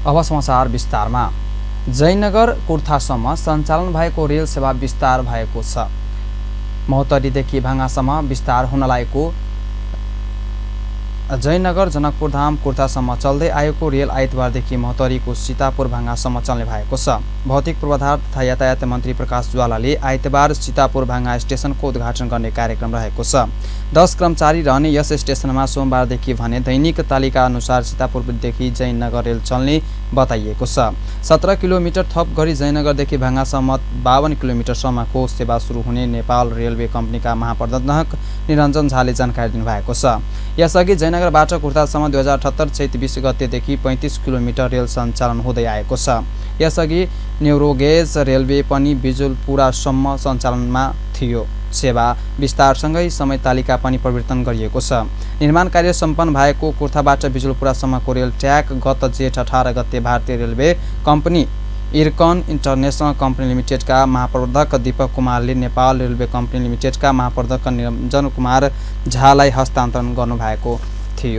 अब समाचार विस्तारमा। जयनगर कुर्थासम्म सञ्चालन भएको रेल सेवा विस्तार भएको छ। महोत्तरीदेखि भाङासम्म विस्तार हुन लागेको जयनगर जनकपुरधाम कुर्थासम्म चल्दै आएको रेल आइतबारदेखि महोत्तरीको सीतापुर भाङासम्म चल्ने भएको छ। भौतिक पूर्वाधार तथा यातायात मन्त्री प्रकाश ज्वालाले आइतबार सीतापुर भाङा स्टेसनको उद्घाटन गर्ने कार्यक्रम रहेको छ। 10 कर्मचारी रहने यस स्टेसनमा सोमबारदेखि भने दैनिक तालिका अनुसार सीतापुरदेखि जयनगर रेल चल्ने बताइएको छ। 17 किलोमिटर थप गरी जयनगरदेखि भाङासम्म 52 किलोमिटरसम्मको सेवा सुरु हुने नेपाल रेलवे कम्पनीका महाप्रबन्धक निरञ्जन झाले जानकारी दिनुभएको छ। यसअघि जयनगरबाट कुर्थासम्म 2078 चैत 20 गतेदेखि 35 किलोमिटर रेल सञ्चालन हुँदै आएको छ। यसअघि न्युरोगेज रेलवे पनि बिजुलपुरासम्म सञ्चालनमा थियो। सेवा विस्तारसँगै समय तालिका पनि परिवर्तन गरिएको छ। निर्माण कार्य सम्पन्न भएको कुर्थाबाट बिजुलपुरासम्मको रेल ट्र्याक गत जेठ 18 गते भारतीय railway company IRCON international company लिमिटेडका महाप्रबन्धक दीपक कुमारले नेपाल रेलवे कम्पनी लिमिटेडका महाप्रबन्धक निरञ्जन कुमार झालाई हस्तान्तरण गर्नुभएको